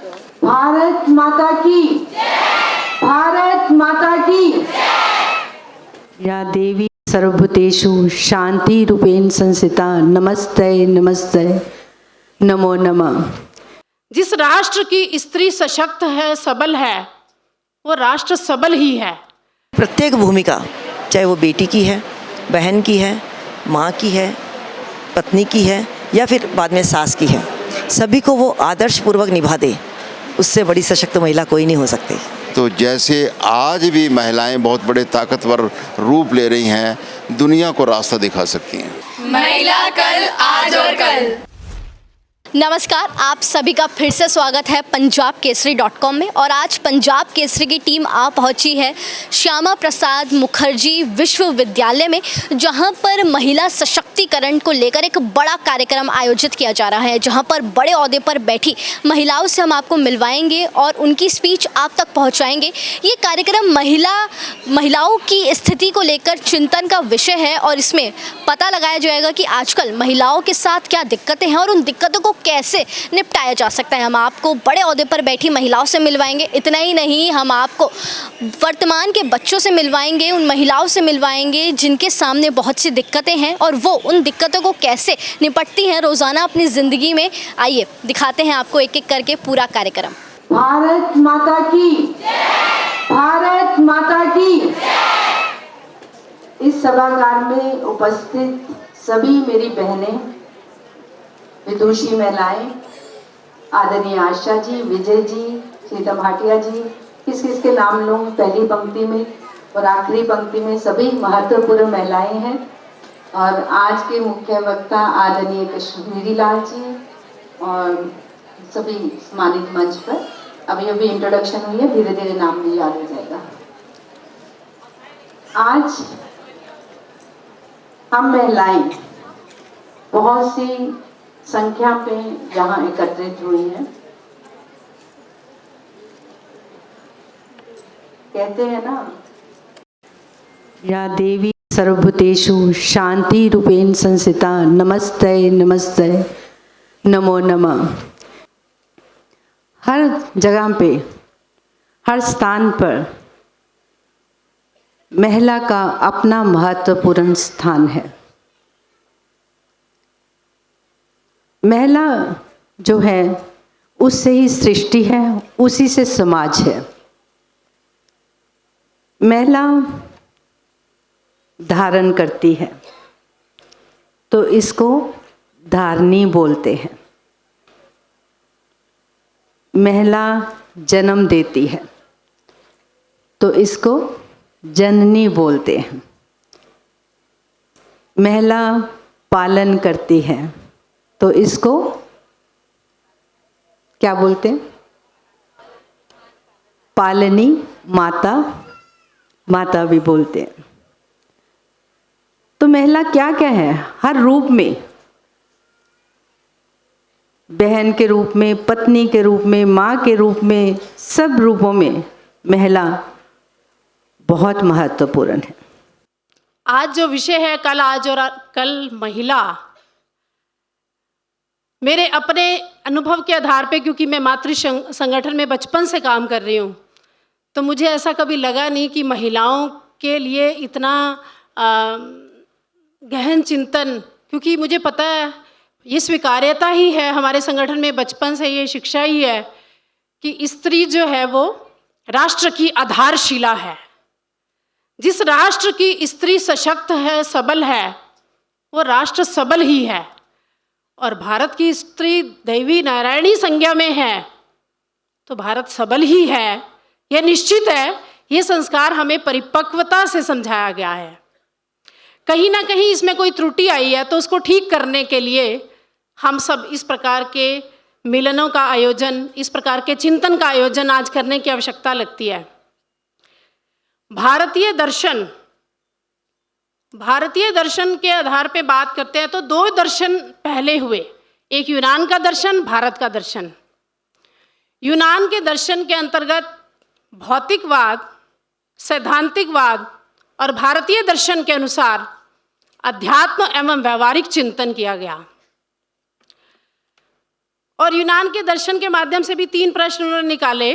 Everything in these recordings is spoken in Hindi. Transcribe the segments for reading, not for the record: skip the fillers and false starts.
भारत माता की, भारत माता की। या देवी सर्वभूतेषु शांति रूपेण संस्थिता नमस्ते नमस्ते नमो नमः। जिस राष्ट्र की स्त्री सशक्त है, सबल है, वो राष्ट्र सबल ही है। प्रत्येक भूमिका, चाहे वो बेटी की है, बहन की है, माँ की है, पत्नी की है या फिर बाद में सास की है, सभी को वो आदर्शपूर्वक निभा दे, उससे बड़ी सशक्त महिला कोई नहीं हो सकती। तो जैसे आज भी महिलाएं बहुत बड़े ताकतवर रूप ले रही हैं, दुनिया को रास्ता दिखा सकती हैं। महिला कल, आज और कल। नमस्कार, आप सभी का फिर से स्वागत है पंजाबकेसरी.com में। और आज पंजाब केसरी की टीम आ पहुंची है श्यामा प्रसाद मुखर्जी विश्वविद्यालय में, जहां पर महिला सशक्तिकरण को लेकर एक बड़ा कार्यक्रम आयोजित किया जा रहा है, जहां पर बड़े ओहदे पर बैठी महिलाओं से हम आपको मिलवाएंगे और उनकी स्पीच आप तक पहुंचाएंगे। ये कार्यक्रम महिलाओं की स्थिति को लेकर चिंतन का विषय है और इसमें पता लगाया जाएगा कि आजकल महिलाओं के साथ क्या दिक्कतें हैं और उन दिक्कतों को कैसे निपटाया जा सकता है। हम आपको बड़े ओहदे पर बैठी महिलाओं से मिलवाएंगे। इतना ही नहीं, हम आपको वर्तमान के बच्चों से मिलवाएंगे, उन महिलाओं से मिलवाएंगे जिनके सामने बहुत सी दिक्कतें हैं और वो उन दिक्कतों को कैसे निपटती हैं रोज़ाना अपनी ज़िंदगी में। आइए दिखाते हैं आपको एक एक करके पूरा कार्यक्रम। भारत माता की, भारत माता की। इस सभागार में उपस्थित सभी मेरी बहनें, विदुषी महिलाएं, आदरणीय आशा जी, विजय जी, सीता भाटिया जी, किस किस के नाम लूं, पहली पंक्ति में और आखिरी पंक्ति में सभी महत्वपूर्ण महिलाएं हैं। और आज के मुख्य वक्ता आदरणीय कश्मीरी लाल जी और सभी सम्मानित मंच पर। अभी अभी इंट्रोडक्शन हुई है, धीरे धीरे नाम भी याद हो जाएगा। आज हम महिलाएं बहुत सी संख्या पे यहाँ एकत्रित हुई हैं। कहते हैं ना, या देवी सर्वभूतेषु शांति रूपेण संस्थिता नमस्ते नमस्ते नमो नमः। हर जगह पे, हर स्थान पर महिला का अपना महत्वपूर्ण स्थान है। महिला जो है उससे ही सृष्टि है, उसी से समाज है। महिला धारण करती है तो इसको धारणी बोलते हैं। महिला जन्म देती है तो इसको जननी बोलते हैं। महिला पालन करती है तो इसको क्या बोलते हैं? पालनी माता, माता भी बोलते हैं। तो महिला क्या क्या है? हर रूप में, बहन के रूप में, पत्नी के रूप में, माँ के रूप में, सब रूपों में महिला बहुत महत्वपूर्ण है। आज जो विषय है कल, आज और कल महिला, मेरे अपने अनुभव के आधार पे, क्योंकि मैं मातृ संगठन में बचपन से काम कर रही हूँ, तो मुझे ऐसा कभी लगा नहीं कि महिलाओं के लिए इतना गहन चिंतन, क्योंकि मुझे पता है ये स्वीकार्यता ही है हमारे संगठन में, बचपन से ये शिक्षा ही है कि स्त्री जो है वो राष्ट्र की आधारशिला है। जिस राष्ट्र की स्त्री सशक्त है, सबल है, वो राष्ट्र सबल ही है। और भारत की स्त्री देवी नारायणी संज्ञा में है तो भारत सबल ही है, यह निश्चित है। ये संस्कार हमें परिपक्वता से समझाया गया है। कहीं ना कहीं इसमें कोई त्रुटि आई है तो उसको ठीक करने के लिए हम सब इस प्रकार के मिलनों का आयोजन, इस प्रकार के चिंतन का आयोजन आज करने की आवश्यकता लगती है। भारतीय दर्शन के आधार पे बात करते हैं तो दो दर्शन पहले हुए, एक यूनान का दर्शन, भारत का दर्शन। यूनान के दर्शन के अंतर्गत भौतिकवाद, सैद्धांतिकवाद और भारतीय दर्शन के अनुसार अध्यात्म एवं व्यवहारिक चिंतन किया गया। और यूनान के दर्शन के माध्यम से भी 3 प्रश्न उन्होंने निकाले।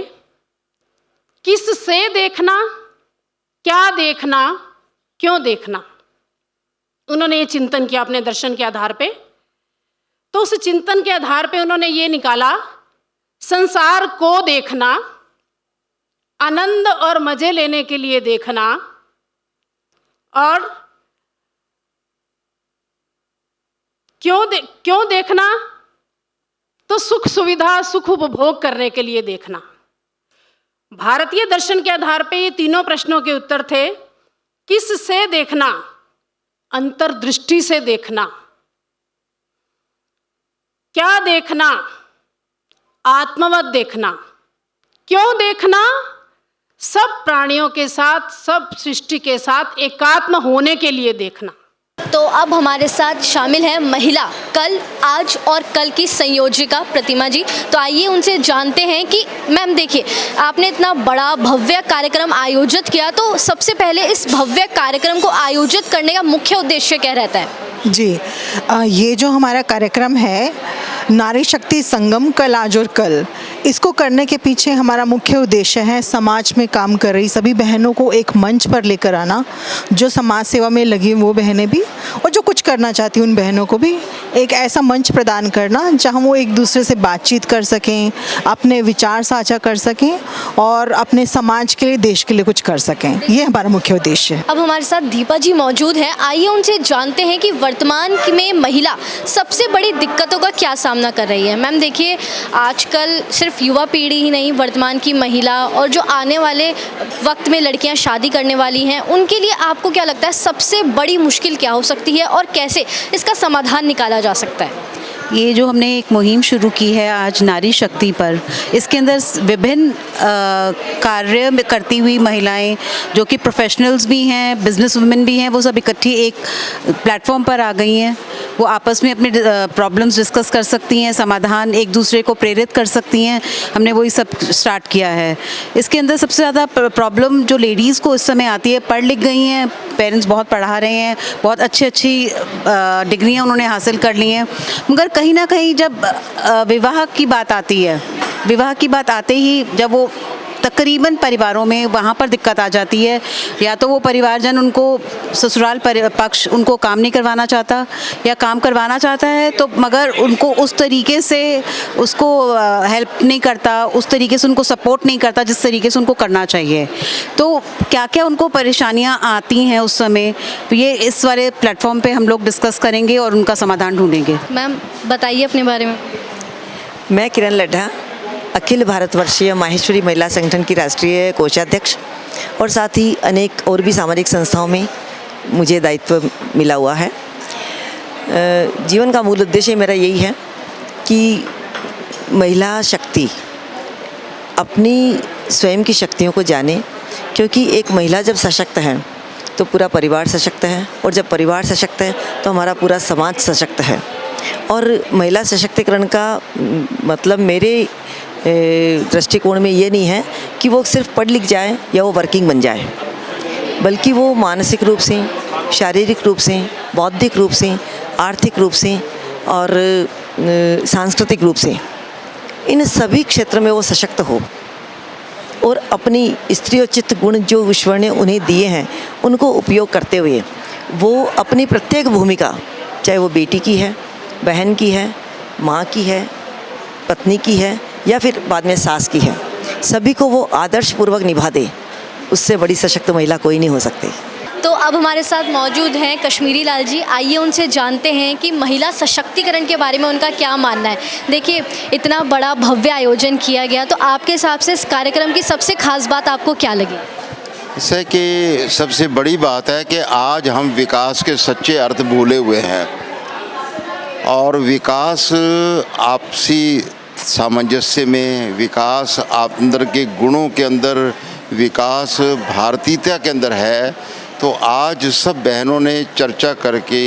किससे देखना, क्या देखना, क्यों देखना। उन्होंने ये चिंतन किया अपने दर्शन के आधार पे। तो उस चिंतन के आधार पे उन्होंने ये निकाला, संसार को देखना, आनंद और मजे लेने के लिए देखना, और क्यों देखना, तो सुख सुविधा, सुख उपभोग करने के लिए देखना। भारतीय दर्शन के आधार पे ये तीनों प्रश्नों के उत्तर थे। किससे देखना, अंतर्दृष्टि से देखना। क्या देखना, आत्मवत देखना। क्यों देखना, सब प्राणियों के साथ, सब सृष्टि के साथ एकात्म होने के लिए देखना। तो अब हमारे साथ शामिल है महिला कल, आज और कल की संयोजिका प्रतिमा जी। तो आइए उनसे जानते हैं कि मैम देखिए, आपने इतना बड़ा भव्य कार्यक्रम आयोजित किया, तो सबसे पहले इस भव्य कार्यक्रम को आयोजित करने का मुख्य उद्देश्य क्या रहता है? जी, ये जो हमारा कार्यक्रम है नारी शक्ति संगम कल, आज और कल, इसको करने के पीछे हमारा मुख्य उद्देश्य है समाज में काम कर रही सभी बहनों को एक मंच पर लेकर आना। जो समाज सेवा में लगी वो बहनें भी, और जो कुछ करना चाहती उन बहनों को भी एक ऐसा मंच प्रदान करना जहां वो एक दूसरे से बातचीत कर सकें, अपने विचार साझा कर सकें और अपने समाज के लिए, देश के लिए कुछ कर सकें। ये हमारा मुख्य उद्देश्य है। अब हमारे साथ दीपा जी मौजूद हैं। आइए उनसे जानते हैं कि वर्तमान में महिला सबसे बड़ी दिक्कतों का क्या सामना कर रही है। मैम देखिए, आजकल सिर्फ युवा पीढ़ी ही नहीं, वर्तमान की महिला और जो आने वाले वक्त में लड़कियां शादी करने वाली हैं, उनके लिए आपको क्या लगता है सबसे बड़ी मुश्किल क्या हो सकती है और कैसे इसका समाधान निकाला जा सकता है? ये जो हमने एक मुहिम शुरू की है आज नारी शक्ति पर, इसके अंदर विभिन्न कार्य करती हुई महिलाएं जो कि प्रोफेशनल्स भी हैं, बिजनेस वुमेन भी हैं, वो सब इकट्ठी एक प्लेटफॉर्म पर आ गई हैं। वो आपस में अपने प्रॉब्लम्स डिस्कस कर सकती हैं, समाधान एक दूसरे को प्रेरित कर सकती हैं। हमने वही सब स्टार्ट किया है। इसके अंदर सबसे ज़्यादा प्रॉब्लम जो लेडीज़ को इस समय आती है, पढ़ लिख गई हैं, पेरेंट्स बहुत पढ़ा रहे हैं, बहुत अच्छी डिग्रियाँ उन्होंने हासिल कर ली हैं, मगर कहीं ना कहीं जब विवाह की बात आती है, विवाह की बात आते ही जब वो तकरीबन परिवारों में वहाँ पर दिक्कत आ जाती है। या तो वो परिवारजन उनको, ससुराल पक्ष उनको काम नहीं करवाना चाहता, या काम करवाना चाहता है तो मगर उनको उस तरीके से उसको हेल्प नहीं करता, उस तरीके से उनको सपोर्ट नहीं करता जिस तरीके से उनको करना चाहिए। तो क्या क्या उनको परेशानियाँ आती हैं उस समय, तो ये इस वाले प्लेटफॉर्म पे हम लोग डिस्कस करेंगे और उनका समाधान ढूंढेंगे। मैम बताइए अपने बारे में। मैं किरण लड्ढा, अखिल भारतवर्षीय माहेश्वरी महिला संगठन की राष्ट्रीय कोषाध्यक्ष, और साथ ही अनेक और भी सामाजिक संस्थाओं में मुझे दायित्व मिला हुआ है। जीवन का मूल उद्देश्य मेरा यही है कि महिला शक्ति अपनी स्वयं की शक्तियों को जाने, क्योंकि एक महिला जब सशक्त है तो पूरा परिवार सशक्त है, और जब परिवार सशक्त है तो हमारा पूरा समाज सशक्त है। और महिला सशक्तिकरण का मतलब मेरे दृष्टिकोण में ये नहीं है कि वो सिर्फ पढ़ लिख जाए या वो वर्किंग बन जाए, बल्कि वो मानसिक रूप से, शारीरिक रूप से, बौद्धिक रूप से, आर्थिक रूप से और सांस्कृतिक रूप से, इन सभी क्षेत्र में वो सशक्त हो और अपनी स्त्रीयोचित गुण जो ईश्वर ने उन्हें दिए हैं उनको उपयोग करते हुए वो अपनी प्रत्येक भूमिका, चाहे वो बेटी की है, बहन की है, माँ की है, पत्नी की है या फिर बाद में सास की है, सभी को वो आदर्शपूर्वक निभा दे, उससे बड़ी सशक्त महिला कोई नहीं हो सकती। तो अब हमारे साथ मौजूद हैं कश्मीरी लाल जी। आइए उनसे जानते हैं कि महिला सशक्तिकरण के बारे में उनका क्या मानना है। देखिए, इतना बड़ा भव्य आयोजन किया गया, तो आपके हिसाब से इस कार्यक्रम की सबसे खास बात आपको क्या लगी? इससे कि सबसे बड़ी बात है कि आज हम विकास के सच्चे अर्थ भूले हुए हैं, और विकास आपसी सामंजस्य में, विकास अंदर के गुणों के अंदर, विकास भारतीयता के अंदर है। तो आज सब बहनों ने चर्चा करके,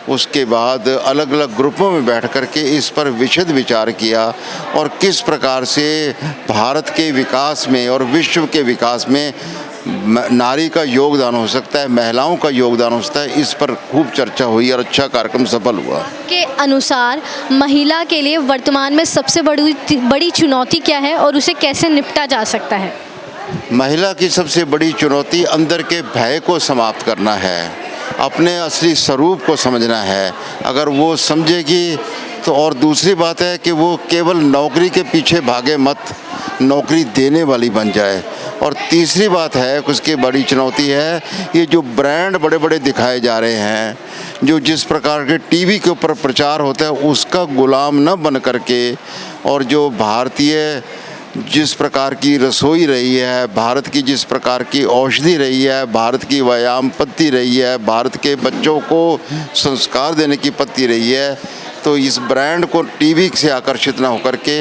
उसके बाद अलग अलग ग्रुपों में बैठ कर के इस पर विशद विचार किया, और किस प्रकार से भारत के विकास में और विश्व के विकास में नारी का योगदान हो सकता है, महिलाओं का योगदान हो सकता है, इस पर खूब चर्चा हुई और अच्छा कार्यक्रम सफल हुआ। के अनुसार महिला के लिए वर्तमान में सबसे बड़ी चुनौती क्या है और उसे कैसे निपटा जा सकता है? महिला की सबसे बड़ी चुनौती अंदर के भय को समाप्त करना है, अपने असली स्वरूप को समझना है। अगर वो समझेगी तो, और दूसरी बात है कि वो केवल नौकरी के पीछे भागे मत, नौकरी देने वाली बन जाए। और तीसरी बात है, उसकी बड़ी चुनौती है ये जो ब्रांड बड़े बड़े दिखाए जा रहे हैं, जो जिस प्रकार के टीवी के ऊपर प्रचार होता है उसका गुलाम न बन करके, और जो भारतीय जिस प्रकार की रसोई रही है, भारत की जिस प्रकार की औषधि रही है, भारत की व्यायाम पद्धति रही है, भारत के बच्चों को संस्कार देने की पद्धति रही है, तो इस ब्रांड को टीवी से आकर्षित ना होकर के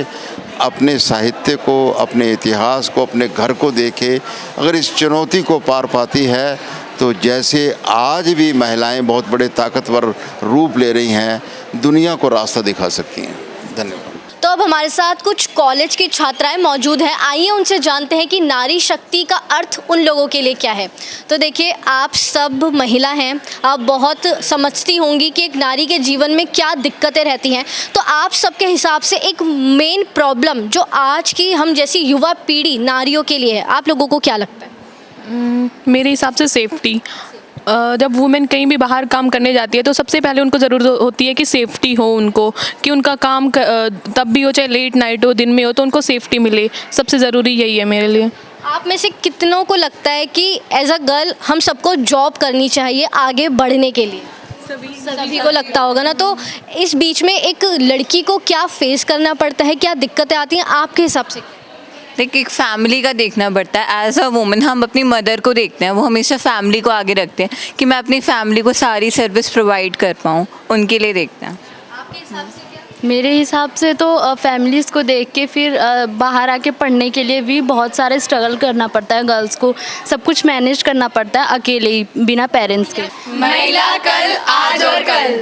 अपने साहित्य को, अपने इतिहास को, अपने घर को देखे। अगर इस चुनौती को पार पाती है तो जैसे आज भी महिलाएं बहुत बड़े ताकतवर रूप ले रही हैं, दुनिया को रास्ता दिखा सकती हैं। धन्यवाद। तो अब हमारे साथ कुछ कॉलेज की छात्राएं मौजूद हैं, आइए उनसे जानते हैं कि नारी शक्ति का अर्थ उन लोगों के लिए क्या है। तो देखिए, आप सब महिला हैं, आप बहुत समझती होंगी कि एक नारी के जीवन में क्या दिक्कतें रहती हैं। तो आप सबके हिसाब से एक मेन प्रॉब्लम जो आज की हम जैसी युवा पीढ़ी नारियों के लिए है, आप लोगों को क्या लगता है? मेरे हिसाब से सेफ्टी। जब वुमेन कहीं भी बाहर काम करने जाती है तो सबसे पहले उनको ज़रूरत होती है कि सेफ्टी हो, उनको कि उनका काम तब भी हो, चाहे लेट नाइट हो, दिन में हो, तो उनको सेफ्टी मिले। सबसे ज़रूरी यही है मेरे लिए। आप में से कितनों को लगता है कि एज अ गर्ल हम सबको जॉब करनी चाहिए आगे बढ़ने के लिए? सभी को लगता होगा ना। तो इस बीच में एक लड़की को क्या फेस करना पड़ता है, क्या दिक्कतें आती हैं आपके हिसाब से? एक फैमिली का देखना पड़ता है। एज अ वुमेन हम अपनी मदर को देखते हैं, वो हमेशा फैमिली को आगे रखते हैं कि मैं अपनी फैमिली को सारी सर्विस प्रोवाइड कर पाऊँ, उनके लिए देखते हैं। आपके हिसाब से क्या? मेरे हिसाब से तो फैमिलीज़ को देख के फिर बाहर आके पढ़ने के लिए भी बहुत सारे स्ट्रगल करना पड़ता है गर्ल्स को, सब कुछ मैनेज करना पड़ता है अकेले ही, बिना पेरेंट्स के। महिला कल, आज और कल।